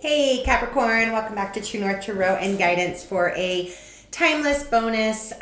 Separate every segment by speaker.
Speaker 1: Hey Capricorn, welcome back to True North Tarot and Guidance for a timeless bonus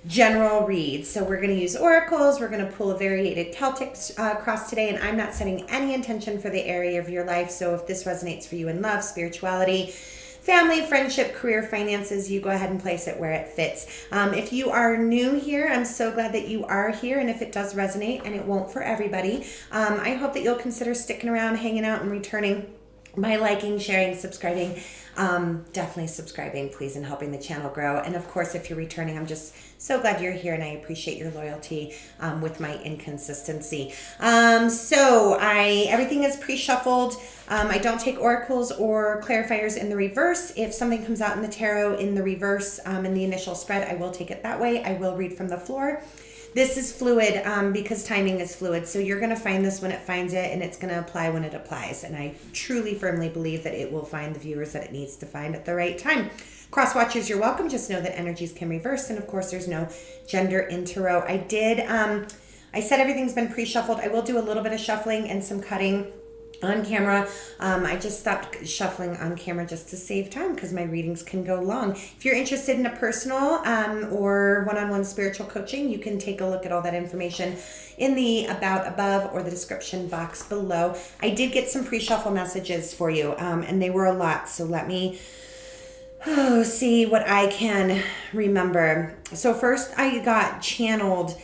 Speaker 1: general read. So we're going to use oracles, we're going to pull a variated Celtic cross today, and I'm not setting any intention for the area of your life. So if this resonates for you in love, spirituality, family, friendship, career, finances, you go ahead and place it where it fits. If you are new here, I'm so glad that you are here. And if it does resonate, and it won't for everybody, I hope that you'll consider sticking around, hanging out, and returning by liking, sharing, subscribing. Definitely subscribing, please, and helping the channel grow. And of course, if you're returning, I'm just so glad you're here, and I appreciate your loyalty with my inconsistency. Everything is pre-shuffled. I don't take oracles or clarifiers in the reverse. If something comes out in the tarot in the reverse in the initial spread, I will take it that way. I will read from the floor. This is fluid because timing is fluid. So you're going to find this when it finds it, and it's going to apply when it applies. And I truly, firmly believe that it will find the viewers that it needs to find at the right time. Cross watchers, you're welcome. Just know that energies can reverse. And of course, there's no gender in tarot. I said everything's been pre-shuffled. I will do a little bit of shuffling and some cutting on camera. I just stopped shuffling on camera just to save time because my readings can go long. If you're interested in a personal or one-on-one spiritual coaching, you can take a look at all that information in the about above or the description box below. I did get some pre-shuffle messages for you, and they were a lot. So let me see what I can remember. So first I got channeled,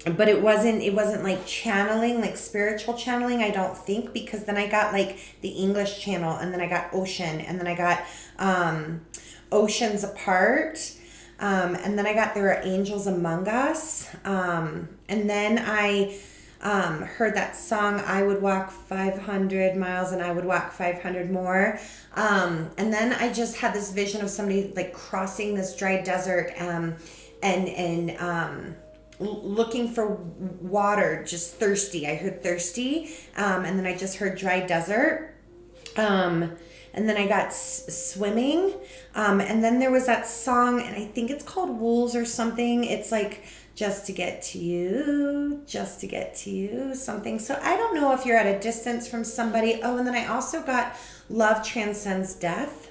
Speaker 1: but it wasn't like channeling, like spiritual channeling, I don't think, because then I got like the English channel, and then I got ocean, and then I got oceans apart, and then I got there are angels among us, and then I heard that song, I would walk 500 miles and I would walk 500 more, and then I just had this vision of somebody like crossing this dry desert and looking for water, just thirsty. I heard thirsty, and then I just heard dry desert, and then I got swimming, and then there was that song, and I think it's called Wolves or something. It's like just to get to you, something. So I don't know if you're at a distance from somebody. Oh, and then I also got love transcends death.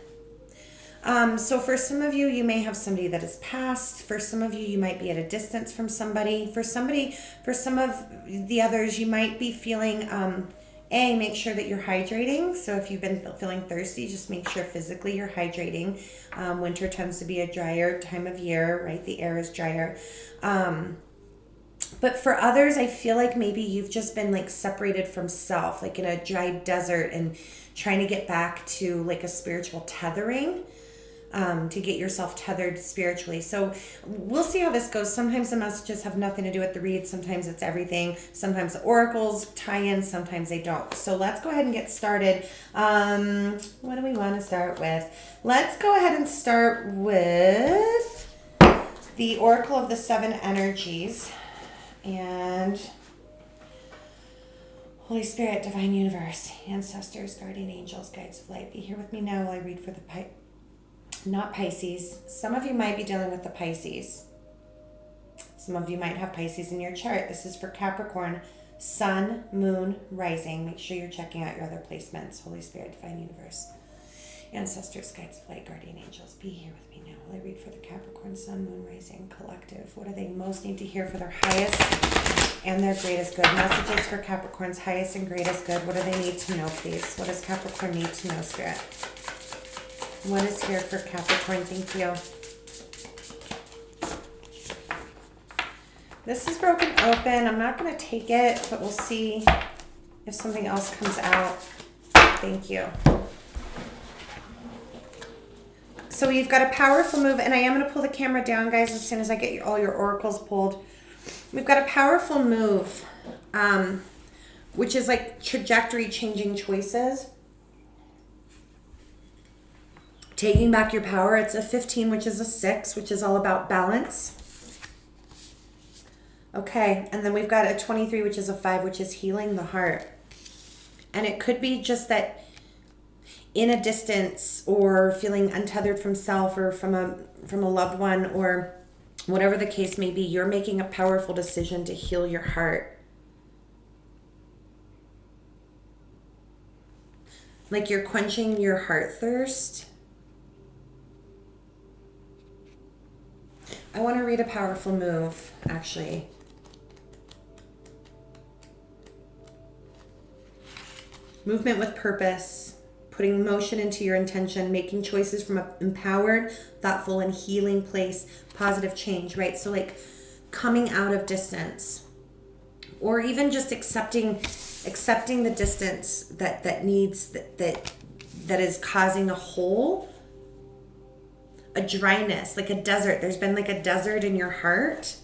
Speaker 1: So for some of you, you may have somebody that has passed. For some of you, you might be at a distance from somebody. For some of the others, you might be feeling, make sure that you're hydrating. So if you've been feeling thirsty, just make sure physically you're hydrating. Winter tends to be a drier time of year, right? The air is drier. But for others, I feel like maybe you've just been like separated from self, like in a dry desert, and trying to get back to like a spiritual tethering. To get yourself tethered spiritually. So we'll see how this goes. Sometimes the messages have nothing to do with the read. Sometimes it's everything. Sometimes the oracles tie in. Sometimes they don't. So let's go ahead and get started. What do we want to start with? Let's go ahead and start with the Oracle of the Seven Energies. And Holy Spirit, Divine Universe, Ancestors, Guardian Angels, Guides of Light, be here with me now while I read for the not Pisces. Some of you might be dealing with the Pisces. Some of you might have Pisces in your chart. This is for Capricorn, Sun, Moon, Rising. Make sure you're checking out your other placements. Holy Spirit, Divine Universe, Ancestors, Guides of Light, Guardian Angels, be here with me now while I read for the Capricorn, Sun, Moon, Rising Collective. What do they most need to hear for their highest and their greatest good? Messages for Capricorn's highest and greatest good. What do they need to know, please? What does Capricorn need to know, Spirit? What is here for Capricorn? Thank you. This is broken open. I'm not going to take it, but we'll see if something else comes out. Thank you. So you've got a powerful move, and I am going to pull the camera down, guys, as soon as I get all your oracles pulled. We've got a powerful move, which is like trajectory changing choices. Taking back your power. It's a 15, which is a 6, which is all about balance. Okay, and then we've got a 23, which is a 5, which is healing the heart. And it could be just that in a distance, or feeling untethered from self, or from a loved one, or whatever the case may be, you're making a powerful decision to heal your heart. like you're quenching your heart thirst. I want to read a powerful move, actually. Movement with purpose, putting motion into your intention, making choices from an empowered, thoughtful, and healing place, positive change, right? So like coming out of distance, or even just accepting the distance that is causing a hole, a dryness, like a desert. There's been like a desert in your heart.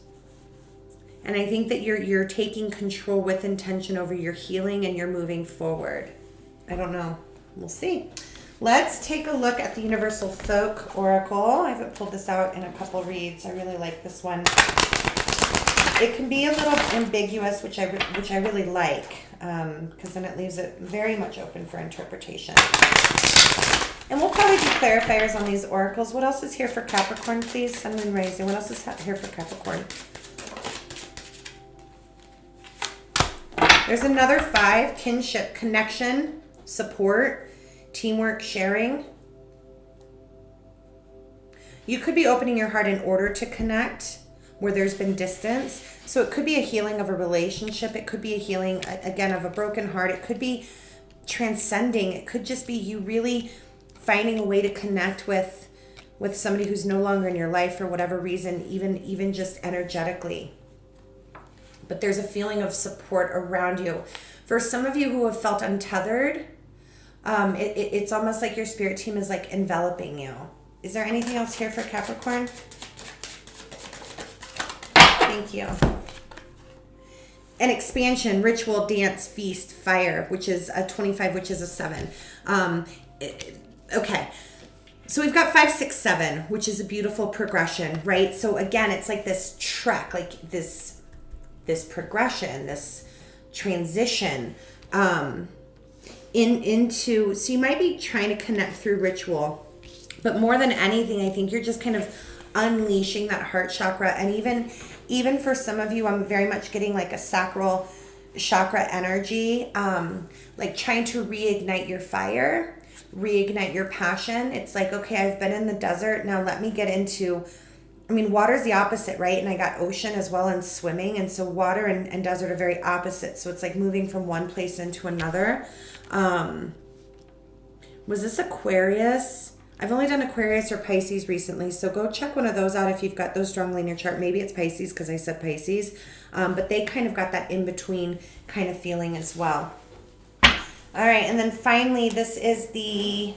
Speaker 1: And I think that you're taking control with intention over your healing, and you're moving forward. I don't know. We'll see. Let's take a look at the Universal Folk Oracle. I haven't pulled this out in a couple reads. I really like this one. It can be a little ambiguous, which I really like, because then it leaves it very much open for interpretation. And we'll probably do clarifiers on these oracles. What else is here for Capricorn, please? Sun, Moon, Rising. What else is here for Capricorn? There's another 5, kinship, connection, support, teamwork, sharing. You could be opening your heart in order to connect where there's been distance. So it could be a healing of a relationship. It could be a healing, again, of a broken heart. It could be transcending. It could just be you really finding a way to connect with somebody who's no longer in your life for whatever reason, even just energetically. But there's a feeling of support around you. For some of you who have felt untethered, it's almost like your spirit team is like enveloping you. Is there anything else here for Capricorn? Thank you. An expansion, ritual, dance, feast, fire, which is a 25, which is a 7. Okay. So we've got 5, 6, 7, which is a beautiful progression, right? So again, it's like this trek, like this progression, this transition into, so you might be trying to connect through ritual, but more than anything, I think you're just kind of unleashing that heart chakra. And even for some of you, I'm very much getting like a sacral chakra energy, like trying to reignite your fire, reignite your passion. It's like, okay, I've been in the desert. Now let me get into, water's the opposite, right? And I got ocean as well and swimming. And so water and desert are very opposite. So it's like moving from one place into another. Was this Aquarius? I've only done Aquarius or Pisces recently. So go check one of those out if you've got those strongly in your chart. Maybe it's Pisces because I said Pisces. But they kind of got that in-between kind of feeling as well. All right. And then finally, this is the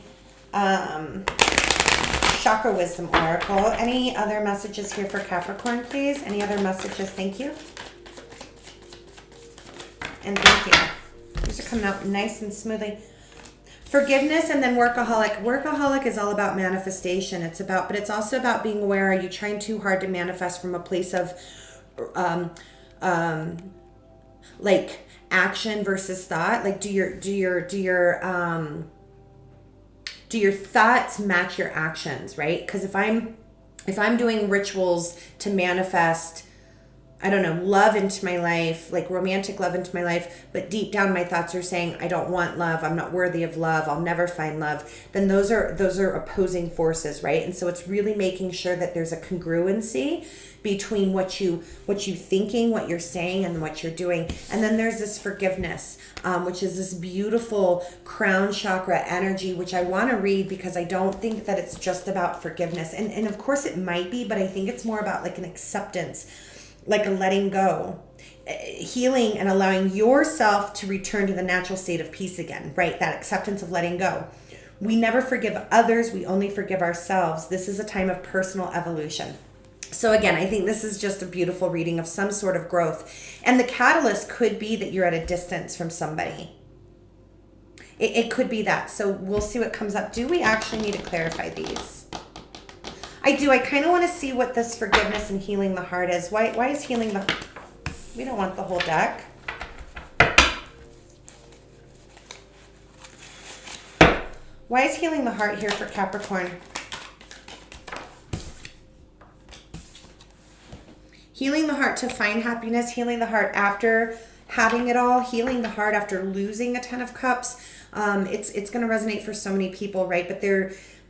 Speaker 1: Chakra Wisdom Oracle. Any other messages here for Capricorn, please? Any other messages? Thank you. And thank you. These are coming out nice and smoothly. Forgiveness and then workaholic. Workaholic is all about manifestation. But it's also about being aware. Are you trying too hard to manifest from a place of like action versus thought? Like do your thoughts match your actions, right? Because if I'm doing rituals to manifest, I don't know, love into my life, like romantic love into my life, but deep down my thoughts are saying, I don't want love, I'm not worthy of love, I'll never find love, then those are opposing forces, right? And so it's really making sure that there's a congruency between what you thinking, what you're saying, and what you're doing. And then there's this forgiveness, which is this beautiful crown chakra energy, which I want to read because I don't think that it's just about forgiveness. And of course it might be, but I think it's more about like an acceptance, like a letting go, healing, and allowing yourself to return to the natural state of peace again, right? That acceptance of letting go. We never forgive others. We only forgive ourselves. This is a time of personal evolution. So again, I think this is just a beautiful reading of some sort of growth. And the catalyst could be that you're at a distance from somebody. It could be that. So we'll see what comes up. Do we actually need to clarify these? I do. I kind of want to see what this forgiveness and healing the heart is. Why is healing the... We don't want the whole deck. Why is healing the heart here for Capricorn? Healing the heart to find happiness, healing the heart after having it all, healing the heart after losing a 10 of cups. It's going to resonate for so many people, right? But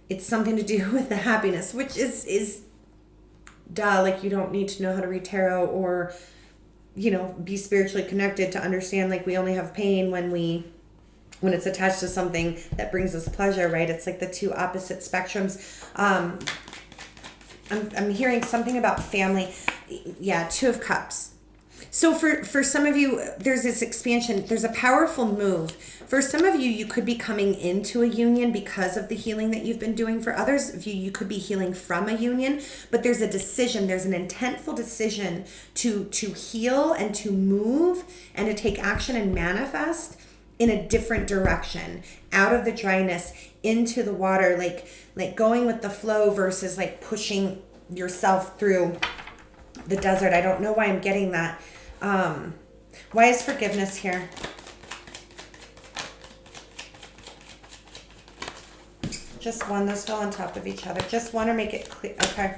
Speaker 1: it's something to do with the happiness, which is duh, like you don't need to know how to read tarot or, you know, be spiritually connected to understand like we only have pain when it's attached to something that brings us pleasure, right? It's like the two opposite spectrums. I'm hearing something about family. Yeah, 2 of cups. So for some of you, there's this expansion. There's a powerful move. For some of you, you could be coming into a union because of the healing that you've been doing. For others of you, you could be healing from a union. But there's a decision. There's an intentful decision to heal and to move and to take action and manifest in a different direction, out of the dryness into the water, like going with the flow versus like pushing yourself through the desert. I don't know why I'm getting that. Why is forgiveness here? Just one. Those fell on top of each other. Just one, or make it clear. Okay.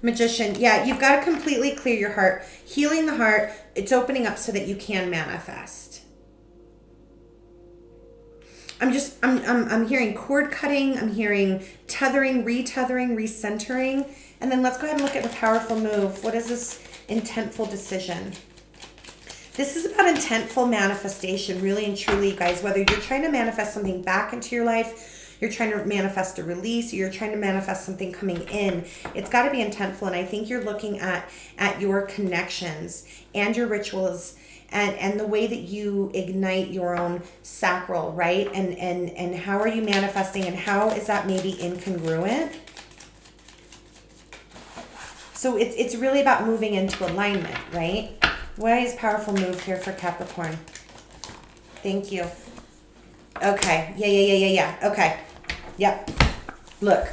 Speaker 1: Magician. Yeah, you've got to completely clear your heart. Healing the heart. It's opening up so that you can manifest. I'm hearing cord cutting. I'm hearing tethering, retethering, recentering. And then let's go ahead and look at the powerful move. What is this intentful decision? This is about intentful manifestation, really and truly, you guys. Whether you're trying to manifest something back into your life, you're trying to manifest a release, you're trying to manifest something coming in, it's got to be intentful. And I think you're looking at your connections and your rituals and the way that you ignite your own sacral, right? And how are you manifesting, and how is that maybe incongruent? So it's really about moving into alignment, right? Why is powerful move here for Capricorn? Thank you. Okay. Yeah. Okay. Yep. Look,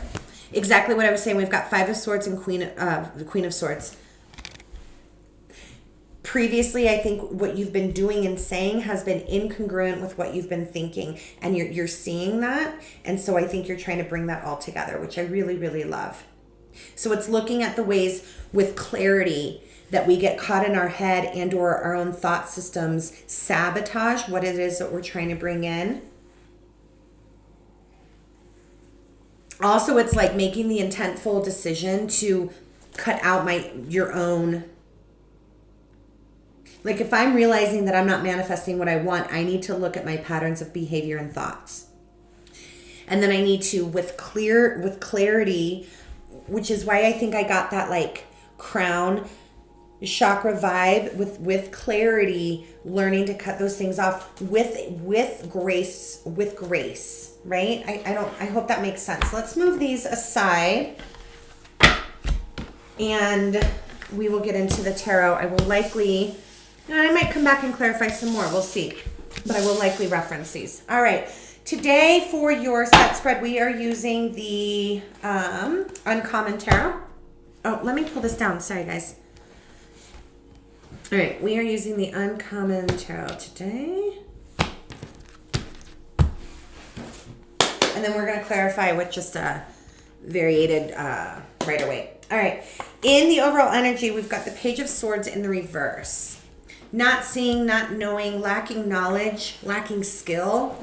Speaker 1: exactly what I was saying. We've got 5 of Swords and the Queen of Swords. Previously, I think what you've been doing and saying has been incongruent with what you've been thinking, and you're seeing that, and so I think you're trying to bring that all together, which I really, really love. So it's looking at the ways with clarity that we get caught in our head and or our own thought systems sabotage what it is that we're trying to bring in. Also, it's like making the intentful decision to cut out your own. Like if I'm realizing that I'm not manifesting what I want, I need to look at my patterns of behavior and thoughts. And then I need to, with clarity, which is why I think I got that like crown chakra vibe, with clarity, learning to cut those things off with grace, right? I hope that makes sense. Let's move these aside and we will get into the tarot. I might come back and clarify some more. We'll see. But I will likely reference these. All right. Today for your set spread, we are using the Uncommon Tarot. Oh, let me pull this down. Sorry, guys. All right. We are using the Uncommon Tarot today. And then we're going to clarify with just a variated Rider-Waite. All right. In the overall energy, we've got the Page of Swords in the reverse. Not seeing, not knowing, lacking knowledge, lacking skill,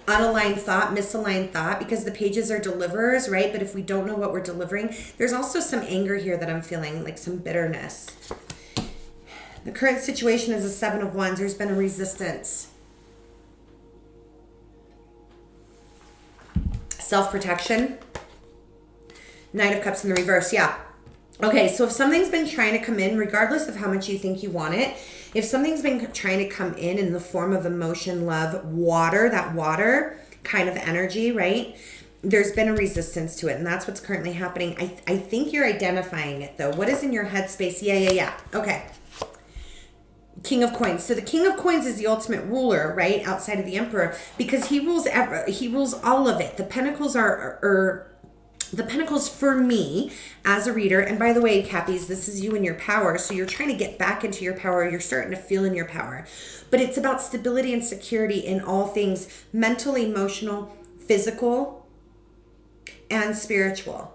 Speaker 1: unaligned thought, misaligned thought, because the pages are deliverers, right? But if we don't know what we're delivering, there's also some anger here that I'm feeling, like some bitterness. The current situation is a 7 of Wands. There's been a resistance. Self-protection. Knight of Cups in the reverse, yeah. Okay, so if something's been trying to come in, regardless of how much you think you want it, if something's been trying to come in the form of emotion, love, water, that water kind of energy, right? There's been a resistance to it, and that's what's currently happening. I think you're identifying it, though. What is in your headspace? Yeah. Okay. King of Coins. So the King of Coins is the ultimate ruler, right? Outside of the Emperor, because he rules all of it. The Pentacles are the Pentacles for me as a reader, and by the way, Cappies, this is you in your power, so you're trying to get back into your power. You're starting to feel in your power. But it's about stability and security in all things mental, emotional, physical, and spiritual.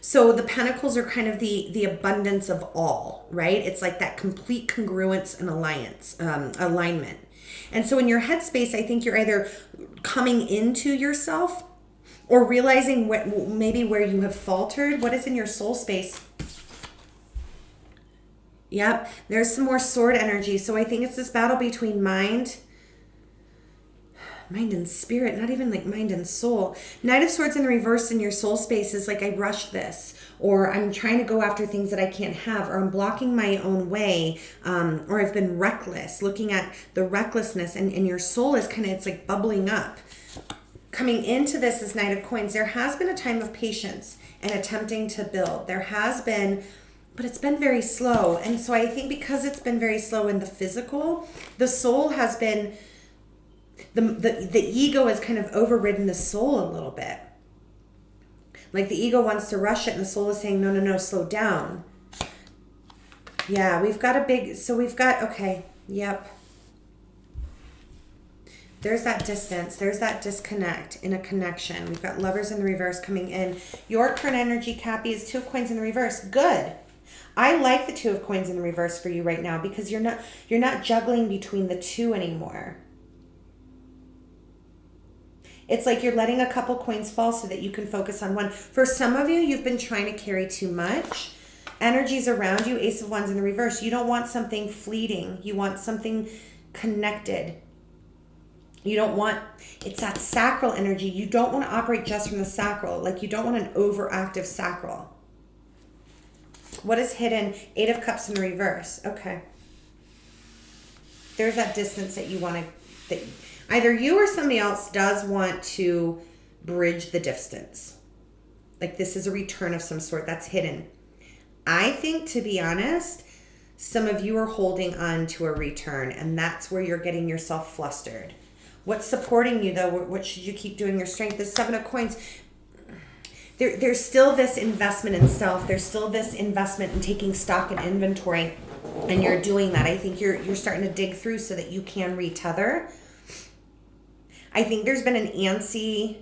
Speaker 1: So the pentacles are kind of the abundance of all, right? It's like that complete congruence and alignment. And so in your headspace, I think you're either coming into yourself or realizing maybe where you have faltered. What is in your soul space? Yep, there's some more sword energy. So I think it's this battle between mind and spirit, not even like mind and soul. Knight of Swords in the reverse in your soul space is like, I rushed this, or I'm trying to go after things that I can't have, or I'm blocking my own way, or I've been reckless, looking at the recklessness, and your soul is kind of, it's like bubbling up. Coming into this is Knight of Coins. There has been a time of patience and attempting to build. There has been, but it's been very slow. And so I think because it's been very slow in the physical, the soul has been, the ego has kind of overridden the soul a little bit. Like the ego wants to rush it and the soul is saying, no, slow down. Yeah, we've got okay, yep. There's that distance. There's that disconnect in a connection. We've got Lovers in the reverse coming in. Your current energy, Cappy, is Two of Coins in the reverse. Good. I like the Two of Coins in the reverse for you right now because you're not juggling between the two anymore. It's like you're letting a couple coins fall so that you can focus on one. For some of you, you've been trying to carry too much. Energies around you, Ace of Wands in the reverse. You don't want something fleeting. You want something connected. You don't want, it's that sacral energy. You don't want to operate just from the sacral. Like you don't want an overactive sacral. What is hidden? Eight of Cups in the reverse. Okay. There's that distance that you want to, either you or somebody else does want to bridge the distance. Like this is a return of some sort that's hidden. I think, to be honest, some of you are holding on to a return, and that's where you're getting yourself flustered. What's supporting you, though? What should you keep doing? Your strength. The Seven of Coins. There's still this investment in self. There's still this investment in taking stock and inventory, and you're doing that. I think you're starting to dig through so that you can retether. I think there's been an antsy.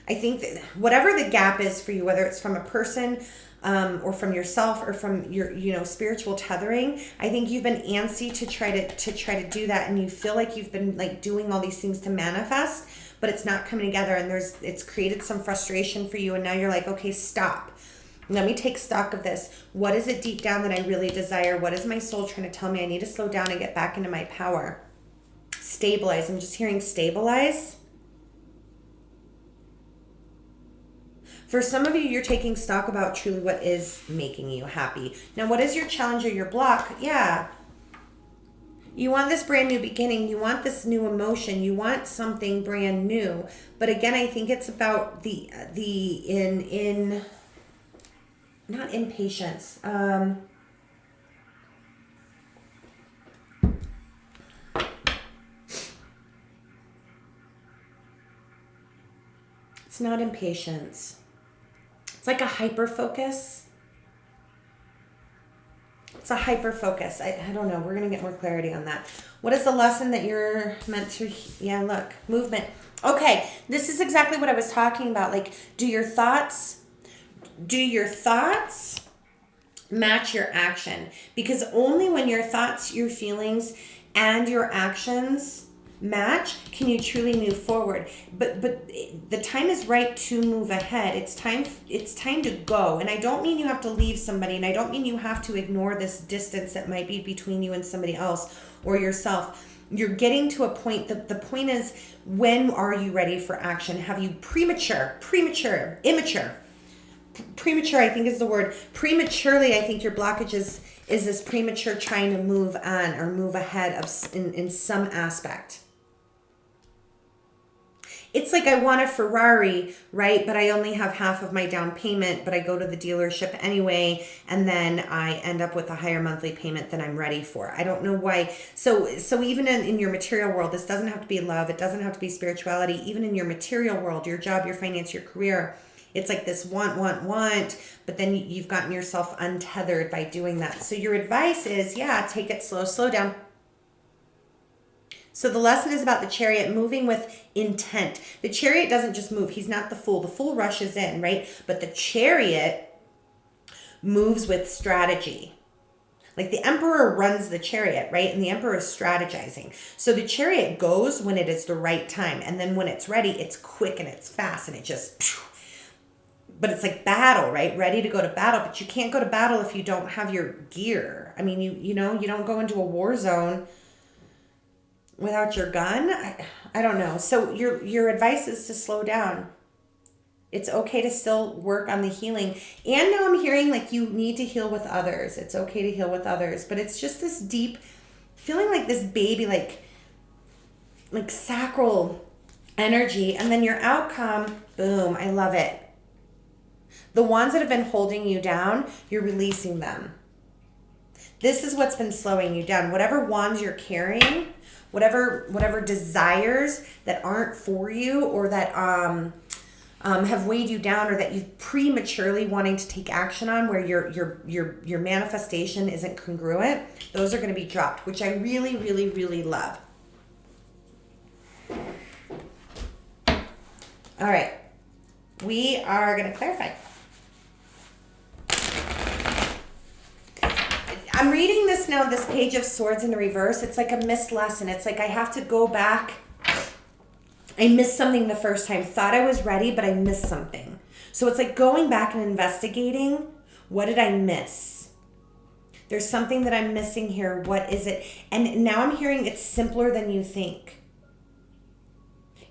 Speaker 1: I think that whatever the gap is for you, whether it's from a person or from yourself or from your spiritual tethering, I think you've been antsy to try to do that, and you feel like you've been like doing all these things to manifest, but it's not coming together, and it's created some frustration for you, and now you're like, okay, stop. Let me take stock of this. What is it deep down that I really desire? What is my soul trying to tell me? I need to slow down and get back into my power. Stabilize. I'm just hearing stabilize. For some of you, you're taking stock about truly what is making you happy. Now, what is your challenge or your block? Yeah. You want this brand new beginning. You want this new emotion. You want something brand new. But again, I think it's about not impatience. It's not impatience. It's like a hyper focus. It's a hyper focus. I don't know. We're going to get more clarity on that. What is the lesson that you're meant to... Yeah, look. Movement. Okay. This is exactly what I was talking about. Like, do your thoughts match your action? Because only when your thoughts, your feelings, and your actions match can you truly move forward. But the time is right to move ahead. It's time to go. And I don't mean you have to leave somebody, and I don't mean you have to ignore this distance that might be between you and somebody else or yourself. You're getting to a point. The point is, when are you ready for action? Have you immature, I think is the word. Prematurely, I think your blockage is this premature trying to move on or move ahead in some aspect. It's like I want a Ferrari, right? But I only have half of my down payment, but I go to the dealership anyway, and then I end up with a higher monthly payment than I'm ready for. I don't know why. So even in your material world, this doesn't have to be love. It doesn't have to be spirituality. Even in your material world, your job, your finance, your career, it's like this want, but then you've gotten yourself untethered by doing that. So your advice is, yeah, take it slow down. So the lesson is about the Chariot moving with intent. The Chariot doesn't just move. He's not the Fool. The Fool rushes in, right? But the Chariot moves with strategy. Like the Emperor runs the Chariot, right? And the Emperor is strategizing. So the Chariot goes when it is the right time. And then when it's ready, it's quick and it's fast and it just... But it's like battle, right? Ready to go to battle. But you can't go to battle if you don't have your gear. I mean, you don't go into a war zone without your gun. I don't know. So your advice is to slow down. It's okay to still work on the healing. And now I'm hearing like you need to heal with others. It's okay to heal with others. But it's just this deep, feeling like this baby, like sacral energy. And then your outcome, boom, I love it. The ones that have been holding you down, you're releasing them. This is what's been slowing you down. Whatever wands you're carrying, whatever desires that aren't for you or that have weighed you down or that you've prematurely wanting to take action on where your manifestation isn't congruent, those are going to be dropped, which I really, really, really love. All right. We are going to clarify. I'm reading this now, this Page of Swords in the reverse. It's like a missed lesson. It's like I have to go back. I missed something the first time. Thought I was ready, but I missed something. So it's like going back and investigating. What did I miss? There's something that I'm missing here. What is it? And now I'm hearing it's simpler than you think.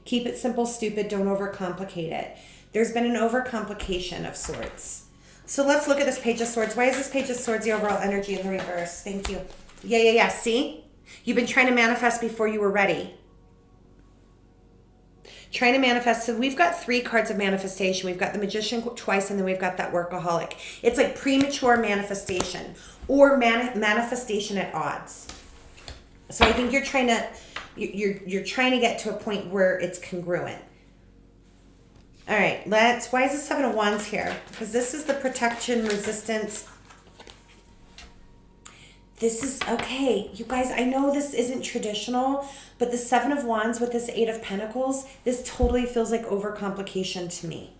Speaker 1: Keep it simple, stupid. Don't overcomplicate it. There's been an overcomplication of sorts. So let's look at this Page of Swords. Why is this Page of Swords the overall energy in the reverse? Thank you. Yeah. See? You've been trying to manifest before you were ready. Trying to manifest. So we've got 3 cards of manifestation. We've got the Magician twice, and then we've got that Workaholic. It's like premature manifestation or manifestation at odds. So I think you're trying to get to a point where it's congruent. All right, why is the 7 of Wands here? Because this is the protection, resistance. This is, okay, you guys, I know this isn't traditional, but the 7 of Wands with this 8 of Pentacles, this totally feels like overcomplication to me.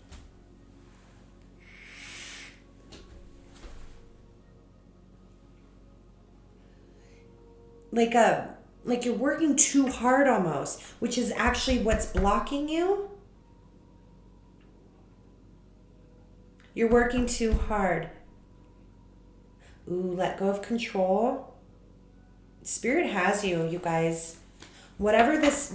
Speaker 1: Like you're working too hard almost, which is actually what's blocking you. You're working too hard. Ooh, let go of control. Spirit has you, you guys. Whatever this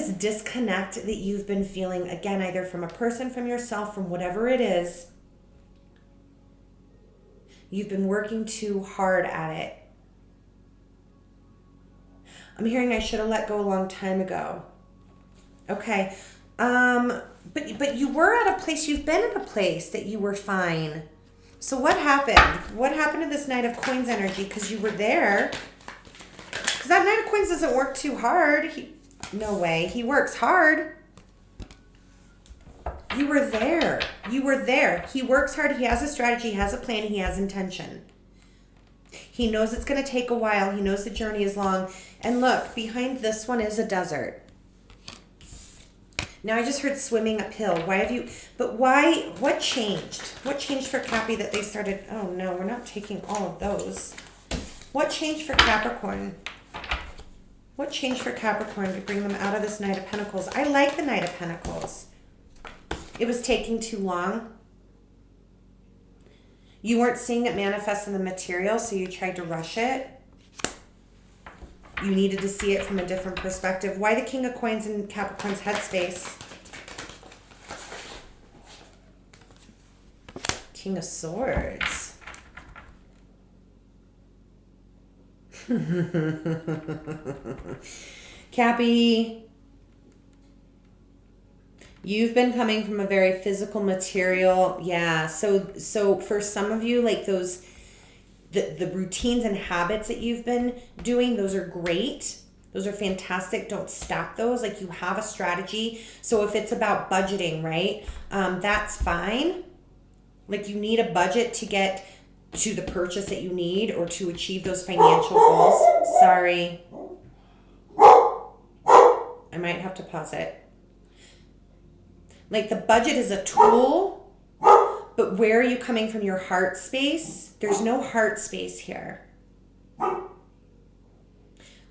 Speaker 1: disconnect that you've been feeling, again, either from a person, from yourself, from whatever it is, you've been working too hard at it. I'm hearing I should have let go a long time ago. Okay. But you were at a place, you've been at a place that you were fine. So what happened? What happened to this Knight of Coins energy? Because you were there. Because that Knight of Coins doesn't work too hard. No way. He works hard. You were there. You were there. He works hard. He has a strategy. He has a plan. He has intention. He knows it's going to take a while. He knows the journey is long. And look, behind this one is a desert. Now I just heard swimming uphill. What changed? What changed for Cappy that they started? Oh no, we're not taking all of those. What changed for Capricorn? What changed for Capricorn to bring them out of this Knight of Pentacles? I like the Knight of Pentacles. It was taking too long. You weren't seeing it manifest in the material, so you tried to rush it. You needed to see it from a different perspective. Why the King of Coins in Capricorn's headspace? King of Swords. Cappy, you've been coming from a very physical material. Yeah, so for some of you, like those... The routines and habits that you've been doing, those are great. Those are fantastic. Don't stop those. Like you have a strategy. So if it's about budgeting, right? That's fine. Like you need a budget to get to the purchase that you need or to achieve those financial goals. Sorry. might have to pause it. Like the budget is a tool, but where are you coming from your heart space? There's no heart space here.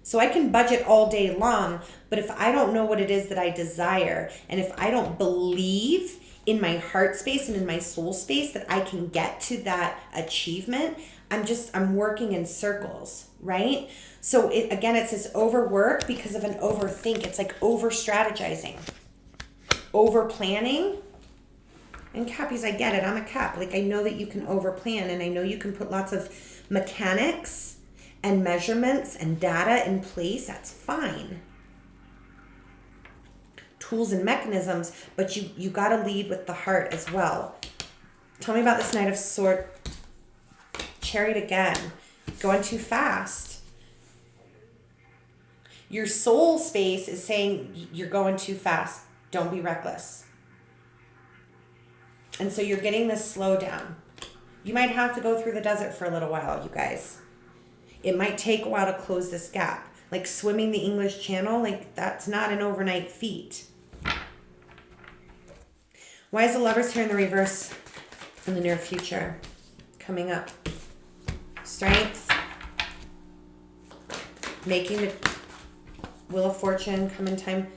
Speaker 1: So I can budget all day long, but if I don't know what it is that I desire, and if I don't believe in my heart space and in my soul space that I can get to that achievement, I'm working in circles, right? So again, it's this overwork because of an overthink. It's like over strategizing, over planning. And Cappies, I get it. I'm a Cap. Like I know that you can over plan, and I know you can put lots of mechanics and measurements and data in place. That's fine. Tools and mechanisms, but you got to lead with the heart as well. Tell me about this Knight of Swords. Chariot again. Going too fast. Your soul space is saying you're going too fast. Don't be reckless. And so you're getting this slowdown. You might have to go through the desert for a little while, you guys. It might take a while to close this gap. Like swimming the English Channel, like that's not an overnight feat. Why is the Lovers here in the reverse in the near future? Coming up. Strength. Making the Wheel of Fortune come in time.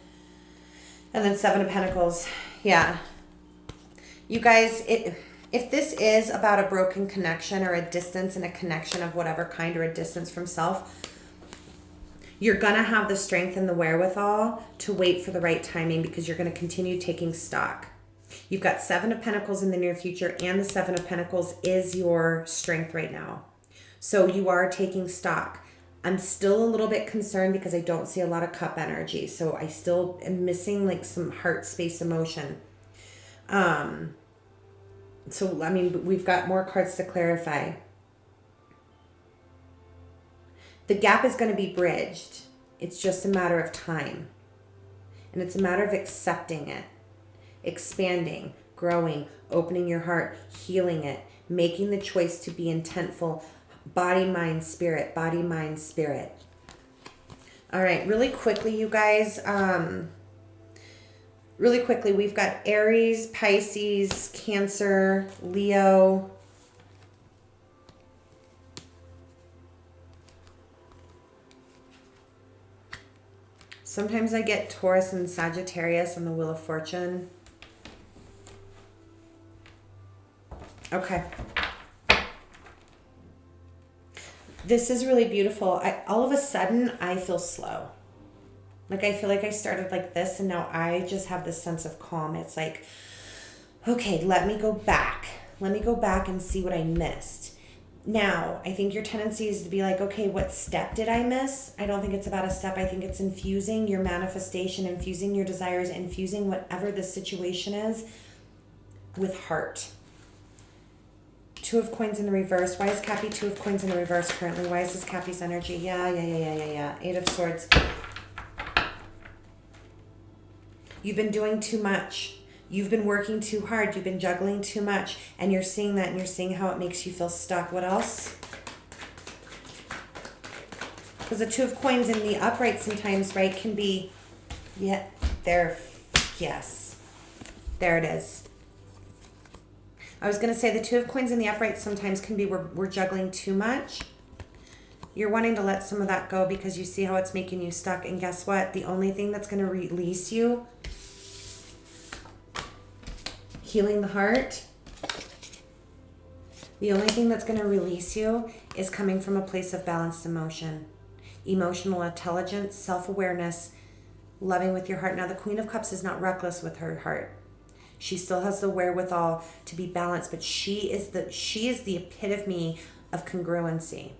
Speaker 1: And then Seven of Pentacles. Yeah. You guys, if this is about a broken connection or a distance and a connection of whatever kind or a distance from self, you're going to have the strength and the wherewithal to wait for the right timing because you're going to continue taking stock. You've got Seven of Pentacles in the near future, and the Seven of Pentacles is your strength right now. So you are taking stock. I'm still a little bit concerned because I don't see a lot of cup energy. So I still am missing like some heart space emotion. So, I mean, we've got more cards to clarify. The gap is going to be bridged. It's just a matter of time. And it's a matter of accepting it, expanding, growing, opening your heart, healing it, making the choice to be intentful, body, mind, spirit, body, mind, spirit. All right, really quickly, you guys, we've got Aries, Pisces, Cancer, Leo. Sometimes I get Taurus and Sagittarius on the Wheel of Fortune. Okay. This is really beautiful. All of a sudden, I feel slow. Like, I feel like I started like this, and now I just have this sense of calm. It's like, okay, let me go back. Let me go back and see what I missed. Now, I think your tendency is to be like, okay, what step did I miss? I don't think it's about a step. I think it's infusing your manifestation, infusing your desires, infusing whatever the situation is with heart. Two of Coins in the reverse. Why is Cappy Two of Coins in the reverse currently? Why is this Cappy's energy? Yeah. Eight of Swords. You've been doing too much. You've been working too hard. You've been juggling too much. And you're seeing that, and you're seeing how it makes you feel stuck. What else? Because the Two of Coins in the upright sometimes, right, can be, yeah, there, yes. There it is. I was going to say the Two of Coins in the upright sometimes can be we're juggling too much. You're wanting to let some of that go because you see how it's making you stuck. And guess what? The only thing that's going to release you, healing the heart, the only thing that's going to release you is coming from a place of balanced emotion, emotional intelligence, self-awareness, loving with your heart. Now, the Queen of Cups is not reckless with her heart. She still has the wherewithal to be balanced, but she is the epitome of congruency.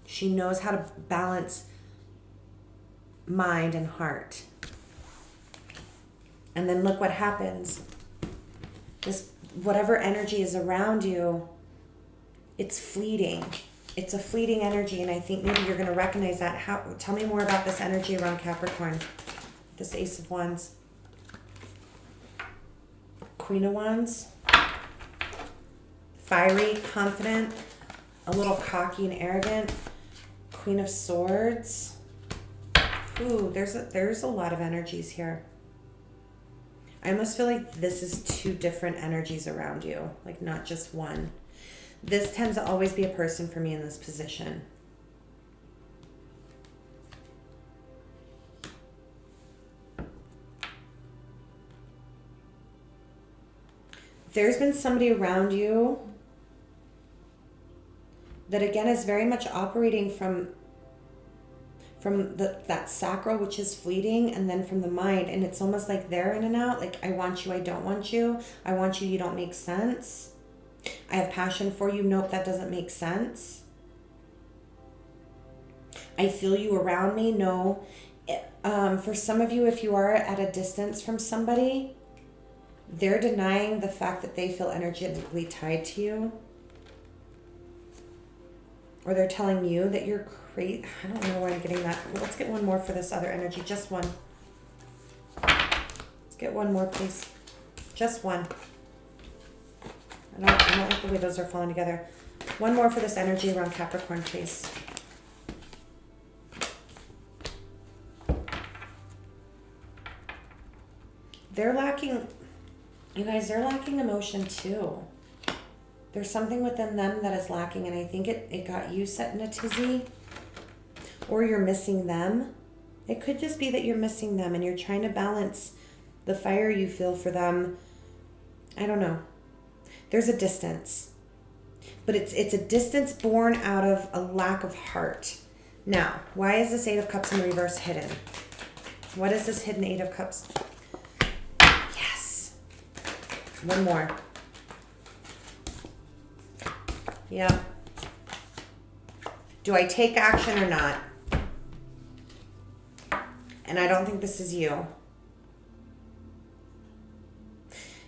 Speaker 1: She knows how to balance mind and heart. And then look what happens. This whatever energy is around you, it's fleeting. It's a fleeting energy, and I think maybe you're going to recognize that. Tell me more about this energy around Capricorn. This Ace of Wands. Queen of Wands. Fiery, confident, a little cocky and arrogant. Queen of Swords. Ooh, there's a lot of energies here. I almost feel like this is two different energies around you, like not just one. This tends to always be a person for me in this position. There's been somebody around you that again is very much operating from that sacral, which is fleeting, and then from the mind, and it's almost like they're in and out, like I want you, I don't want you, I want you, you don't make sense, I have passion for you, nope, that doesn't make sense, I feel you around me, no. For some of you, if you are at a distance from somebody, they're denying the fact that they feel energetically tied to you, or they're telling you that you're crazy. I don't know where I'm getting that. Let's get one more for this other energy. Just one. Let's get one more, please. Just one. I don't like the way those are falling together. One more for this energy around Capricorn, please. They're lacking, you guys, they're lacking emotion too. There's something within them that is lacking, and I think it got you set in a tizzy, or you're missing them. It could just be that you're missing them and you're trying to balance the fire you feel for them. I don't know. There's a distance, but it's a distance born out of a lack of heart. Now, why is this Eight of Cups in the reverse hidden? What is this hidden Eight of Cups? Yes. One more. Yeah. Do I take action or not? And I don't think this is you.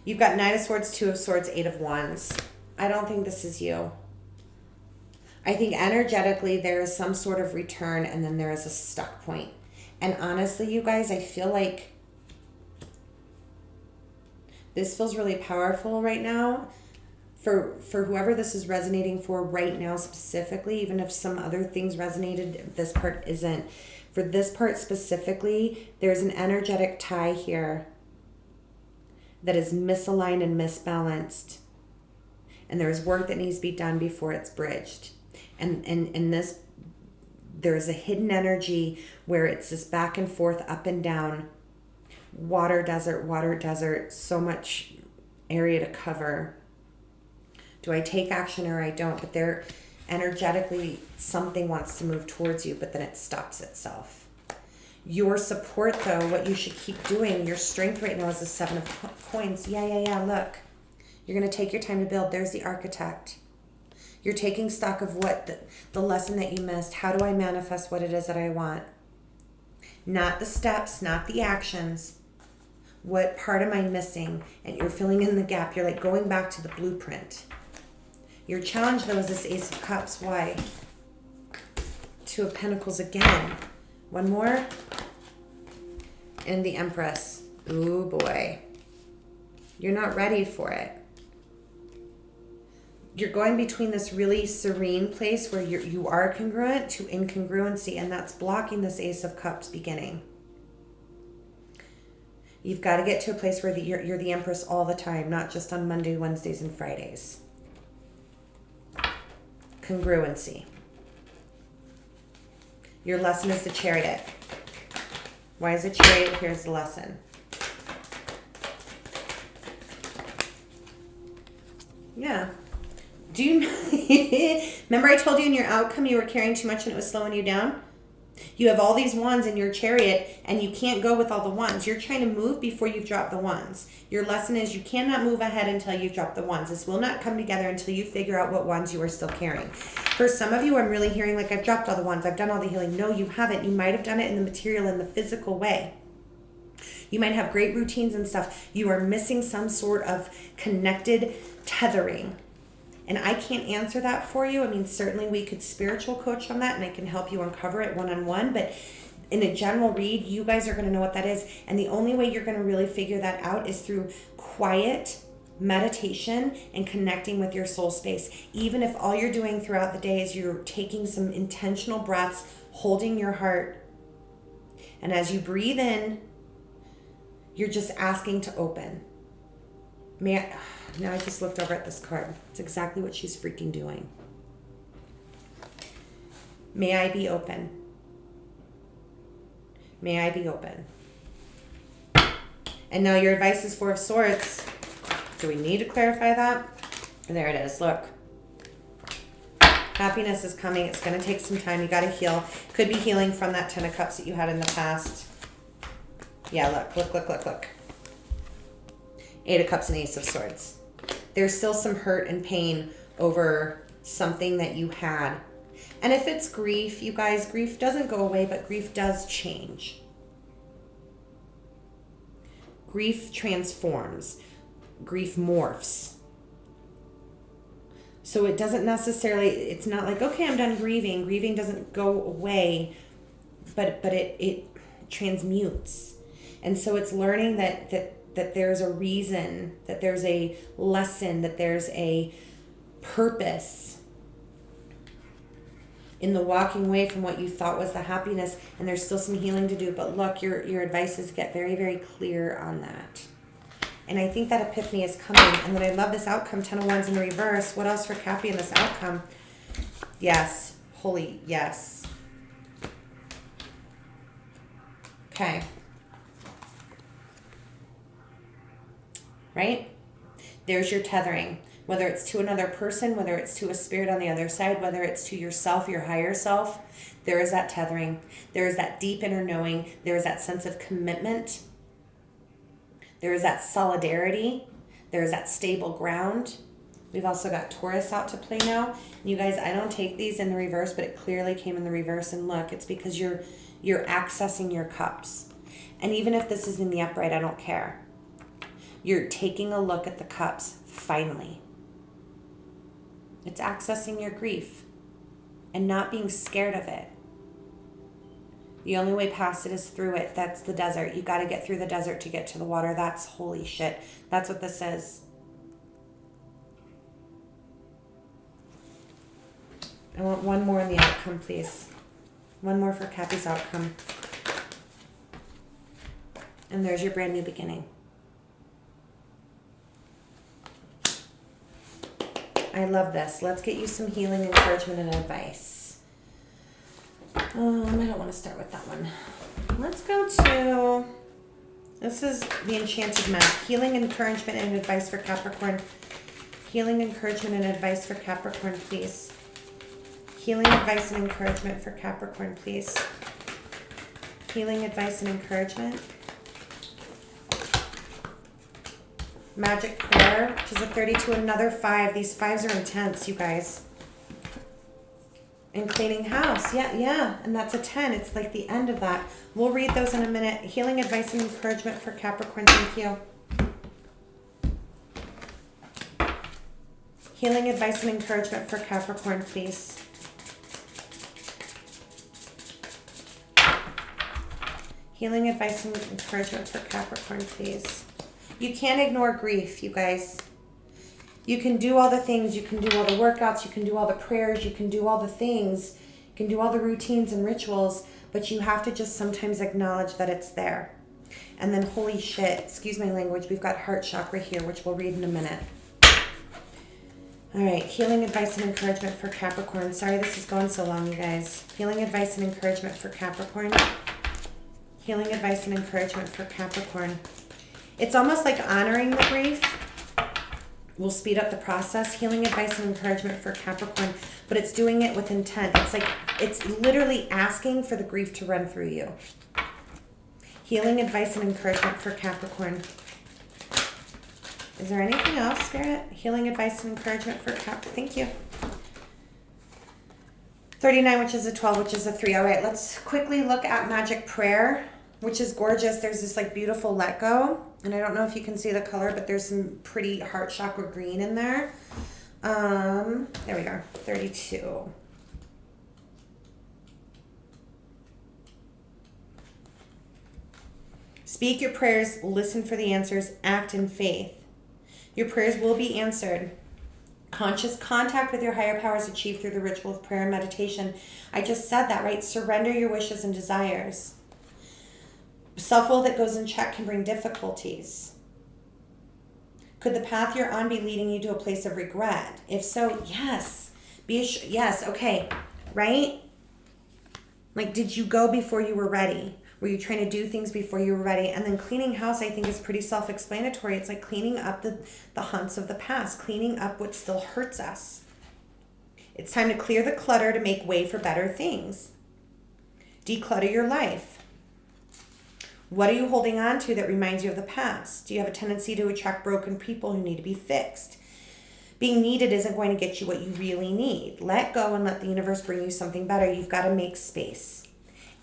Speaker 1: You've got Knight of Swords, Two of Swords, Eight of Wands. I don't think this is you. I think energetically there is some sort of return, and then there is a stuck point. And honestly, you guys, I feel like this feels really powerful right now. For whoever this is resonating for right now specifically, even if some other things resonated, this part isn't. For this part specifically, there's an energetic tie here that is misaligned and misbalanced. And there's work that needs to be done before it's bridged. And in this, there's a hidden energy where it's this back and forth, up and down, water, desert, so much area to cover. Do I take action or I don't? But they're energetically, something wants to move towards you, but then it stops itself. Your support, though, what you should keep doing, your strength right now is the Seven of Coins. Yeah, look. You're going to take your time to build. There's the Architect. You're taking stock of what the lesson that you missed. How do I manifest what it is that I want? Not the steps, not the actions. What part am I missing? And you're filling in the gap. You're like going back to the blueprint. Your challenge, though, is this Ace of Cups. Why? Two of Pentacles again. One more. And the Empress. Ooh, boy. You're not ready for it. You're going between this really serene place where you are congruent to incongruency, and that's blocking this Ace of Cups beginning. You've got to get to a place where you're the Empress all the time, not just on Monday, Wednesdays, and Fridays. Congruency. Your lesson is the Chariot. Why is it Chariot? Here's the lesson. Yeah. Do you remember I told you in your outcome you were carrying too much and it was slowing you down? You have all these wands in your Chariot and you can't go with all the wands. You're trying to move before you've dropped the wands. Your lesson is you cannot move ahead until you've dropped the wands. This will not come together until you figure out what wands you are still carrying. For some of you, I'm really hearing like I've dropped all the wands. I've done all the healing. No, you haven't. You might have done it in the material, in the physical way. You might have great routines and stuff. You are missing some sort of connected tethering. And I can't answer that for you. I mean, certainly we could spiritual coach on that and I can help you uncover it one-on-one. But in a general read, you guys are going to know what that is. And the only way you're going to really figure that out is through quiet meditation and connecting with your soul space. Even if all you're doing throughout the day is you're taking some intentional breaths, holding your heart, And as you breathe in, you're just asking to open. Now I just looked over at this card. It's exactly what she's freaking doing. May I be open? May I be open? And now your advice is Four of Swords. Do we need to clarify that? There it is. Look. Happiness is coming. It's going to take some time. You got to heal. Could be healing from that Ten of Cups that you had in the past. Yeah, look. Eight of Cups and Ace of Swords. There's still some hurt and pain over something that you had. And if it's grief, you guys, grief doesn't go away, but grief does change. Grief transforms. Grief morphs. So it doesn't necessarily, it's not like, okay, I'm done grieving. Grieving doesn't go away, but it transmutes. And so it's learning that there's a reason, that there's a lesson, that there's a purpose in the walking away from what you thought was the happiness, and there's still some healing to do. But look, your advice is get very, very clear on that. And I think that epiphany is coming. And then I love this outcome, 10 of Wands in the reverse. What else for Cappy in this outcome? Yes. Holy yes. Okay. Right? There's your tethering. Whether it's to another person, whether it's to a spirit on the other side, whether it's to yourself, your higher self, there is that tethering. There is that deep inner knowing. There is that sense of commitment. There is that solidarity. There is that stable ground. We've also got Taurus out to play now. You guys, I don't take these in the reverse, but it clearly came in the reverse. And look, it's because you're accessing your cups. And even if this is in the upright, I don't care. You're taking a look at the cups, finally. It's accessing your grief and not being scared of it. The only way past it is through it. That's the desert. You got to get through the desert to get to the water. That's holy shit. That's what this is. I want one more in the outcome, please. One more for Cappy's outcome. And there's your brand new beginning. I love this. Let's get you some healing, encouragement, and advice. I don't want to start with that one. Let's go to, this is the Enchanted map. Healing, encouragement, and advice for Capricorn. Healing, encouragement, and advice for Capricorn, please. Healing, advice, and encouragement for Capricorn, please. Healing, advice, and encouragement. Magic prayer, which is a 32, another 5. These 5s are intense, you guys. And cleaning house, yeah. And that's a 10. It's like the end of that. We'll read those in a minute. Healing, advice, and encouragement for Capricorn, thank you. Healing, advice, and encouragement for Capricorn, please. Healing, advice, and encouragement for Capricorn, please. You can't ignore grief, you guys. You can do all the things. You can do all the workouts. You can do all the prayers. You can do all the things. You can do all the routines and rituals. But you have to just sometimes acknowledge that it's there. And then, holy shit, excuse my language, we've got heart chakra here, which we'll read in a minute. All right, healing, advice, and encouragement for Capricorn. Sorry this is going so long, you guys. Healing, advice, and encouragement for Capricorn. Healing, advice, and encouragement for Capricorn. It's almost like honoring the grief will speed up the process. Healing, advice, and encouragement for Capricorn, but it's doing it with intent. It's like, it's literally asking for the grief to run through you. Healing, advice, and encouragement for Capricorn. Is there anything else, Spirit? Healing, advice, and encouragement for Capricorn. Thank you. 39, which is a 12, which is a 3. All right, let's quickly look at magic prayer, which is gorgeous. There's this like beautiful let go. And I don't know if you can see the color, but there's some pretty heart chakra green in there. There we go, 32. Speak your prayers, listen for the answers, act in faith. Your prayers will be answered. Conscious contact with your higher power is achieved through the ritual of prayer and meditation. I just said that, right? Surrender your wishes and desires. Self-will that goes in check can bring difficulties. Could the path you're on be leading you to a place of regret? If so, yes. Yes, okay, right? Like, did you go before you were ready? Were you trying to do things before you were ready? And then cleaning house, I think, is pretty self-explanatory. It's like cleaning up the haunts of the past, cleaning up what still hurts us. It's time to clear the clutter to make way for better things. Declutter your life. What are you holding on to that reminds you of the past? Do you have a tendency to attract broken people who need to be fixed? Being needed isn't going to get you what you really need. Let go and let the universe bring you something better. You've got to make space.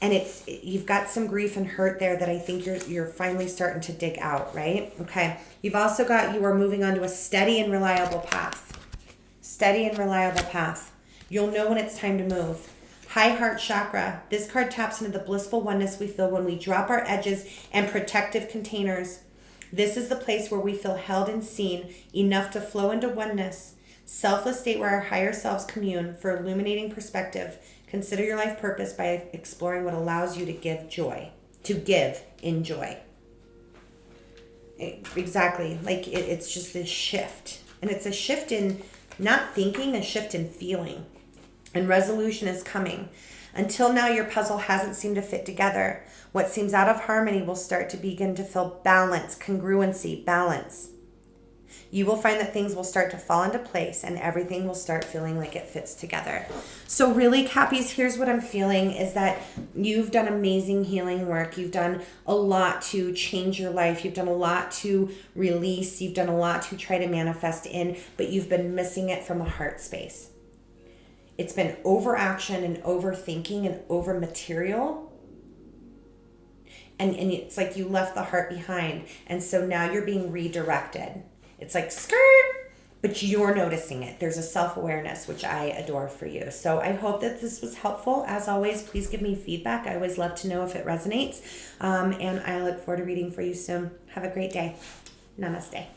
Speaker 1: And you've got some grief and hurt there that I think you're finally starting to dig out, right? Okay. You've also got, you are moving on to a steady and reliable path. Steady and reliable path. You'll know when it's time to move. High heart chakra. This card taps into the blissful oneness we feel when we drop our edges and protective containers. This is the place where we feel held and seen, enough to flow into oneness. Selfless state where our higher selves commune. For illuminating perspective, consider your life purpose by exploring what allows you to give joy. To give in joy. Exactly. Like it's just this shift. And it's a shift in not thinking, a shift in feeling. And resolution is coming. Until now, your puzzle hasn't seemed to fit together. What seems out of harmony will start to begin to feel balance, congruency, balance. You will find that things will start to fall into place and everything will start feeling like it fits together. So really, Cappies, here's what I'm feeling is that you've done amazing healing work. You've done a lot to change your life. You've done a lot to release. You've done a lot to try to manifest in, but you've been missing it from a heart space. It's been overaction and overthinking and over material. And it's like you left the heart behind. And so now you're being redirected. It's like skirt, but you're noticing it. There's a self-awareness, which I adore for you. So I hope that this was helpful. As always, please give me feedback. I always love to know if it resonates. And I look forward to reading for you soon. Have a great day. Namaste.